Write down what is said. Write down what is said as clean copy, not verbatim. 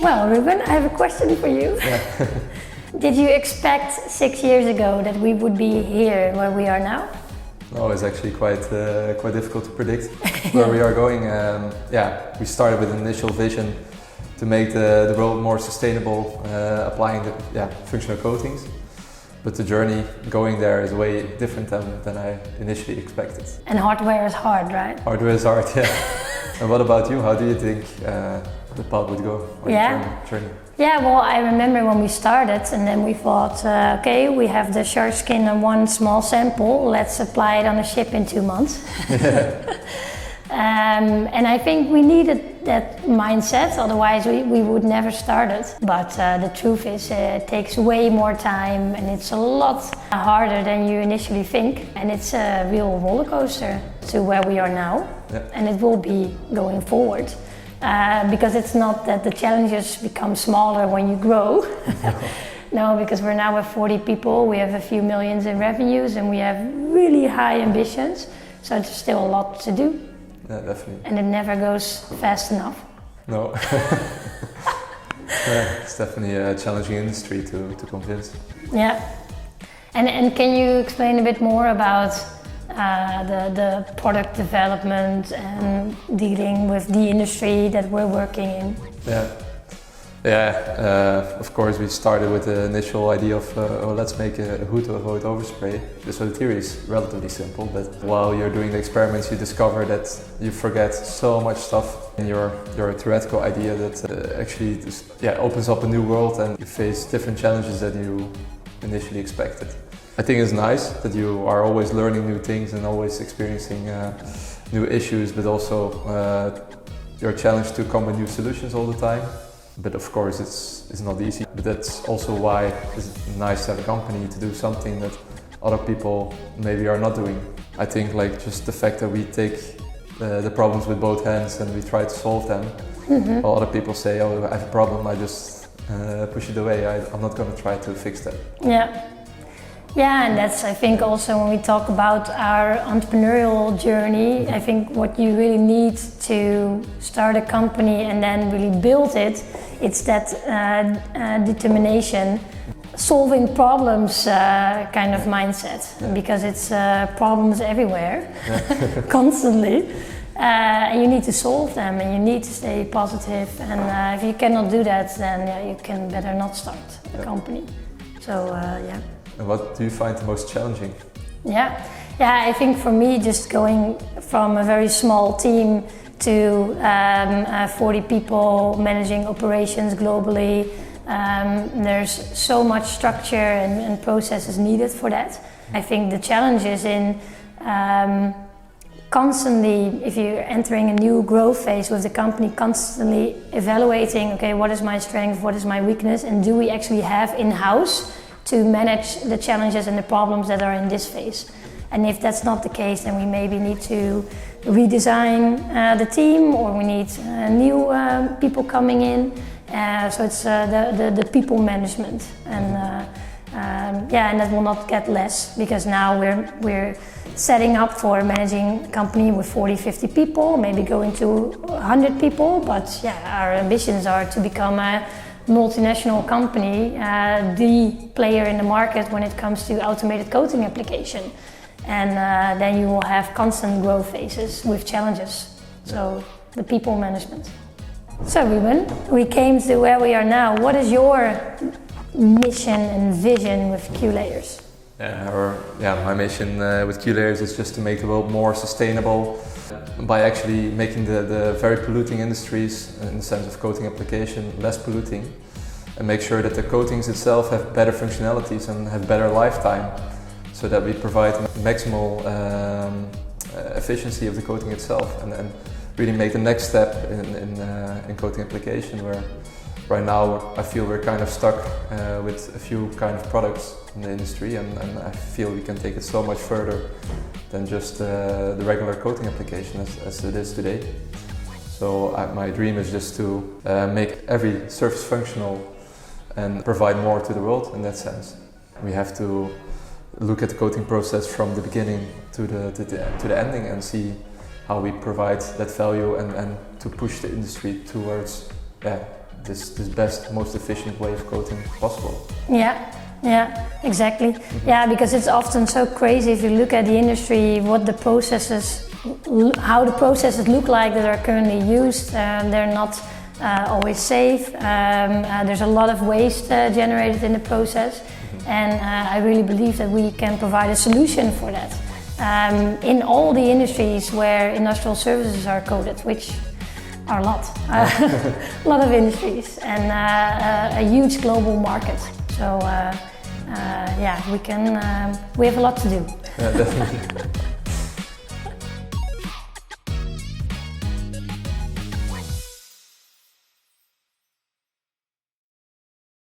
Well, Ruben, I have a question for you. Yeah. Did you expect 6 years ago that we would be here where we are now? No, it's actually quite difficult to predict where we are going. We started with an initial vision to make the world more sustainable, applying the functional coatings. But the journey going there is way different than I initially expected. And hardware is hard, right? Hardware is hard, yeah. And what about you? How do you think the path would go on your journey? Yeah, well, I remember when we started and then we thought, okay, we have the shark skin on one small sample, let's apply it on a ship in 2 months. And I think we needed that mindset, otherwise we would never start it. But the truth is it takes way more time and it's a lot harder than you initially think. And it's a real roller coaster to where we are now. Yeah. And it will be going forward. Because it's not that the challenges become smaller when you grow. No, because we're now with 40 people, we have a few millions in revenues and we have really high ambitions. So there's still a lot to do. Yeah, definitely. And it never goes fast enough. No. Yeah, it's definitely a challenging industry to convince. Yeah. And can you explain a bit more about the product development and dealing with the industry that we're working in? Of course we started with the initial idea of let's make a hood to avoid overspray. So the theory is relatively simple, but while you're doing the experiments you discover that you forget so much stuff in your theoretical idea that actually opens up a new world and you face different challenges than you initially expected. I think it's nice that you are always learning new things and always experiencing new issues, but also you're challenged to come with new solutions all the time. But of course it's not easy. But that's also why it's nice to have a company to do something that other people maybe are not doing. I think like just the fact that we take the problems with both hands and we try to solve them. Mm-hmm. While other people say, oh, I have a problem, I just push it away. I'm not going to try to fix that. Yeah, and that's, I think, also when we talk about our entrepreneurial journey, I think what you really need to start a company and then really build it, it's that determination, solving problems kind of mindset, because it's problems everywhere, constantly. And you need to solve them and you need to stay positive, and if you cannot do that, then you can better not start a company. So, And what do you find the most challenging? I think for me, just going from a very small team to 40 people managing operations globally, there's so much structure and processes needed for that. I think the challenge is in constantly, if you're entering a new growth phase with the company, constantly evaluating, okay, what is my strength, what is my weakness, and do we actually have in-house to manage the challenges and the problems that are in this phase. And if that's not the case, then we maybe need to redesign the team, or we need new people coming in. So it's the people management, and that will not get less, because now we're setting up for managing a company with 40-50 people, maybe going to 100 people, but our ambitions are to become a multinational company, the player in the market when it comes to automated coating application. And then you will have constant growth phases with challenges. So the people management. So Ruben, we came to where we are now. What is your mission and vision with Qlayers? My mission with Qlayers is just to make the world more sustainable by actually making the very polluting industries, in the sense of coating application, less polluting, and make sure that the coatings itself have better functionalities and have better lifetime, so that we provide maximal efficiency of the coating itself, and really make the next step in coating application, where right now I feel we're kind of stuck with a few kind of products in the industry, and I feel we can take it so much further than just the regular coating application as it is today. So my dream is just to make every surface functional and provide more to the world in that sense. We have to look at the coating process from the beginning to the ending and see how we provide that value and to push the industry towards this best, most efficient way of coding possible. Yeah, exactly. Yeah, because it's often so crazy if you look at the industry, what the processes, how the processes look like that are currently used. They're not always safe. There's a lot of waste generated in the process, and I really believe that we can provide a solution for that. In all the industries where industrial services are coded, which are a lot, a lot of industries, and a huge global market. So yeah, we have a lot to do. Yeah, definitely.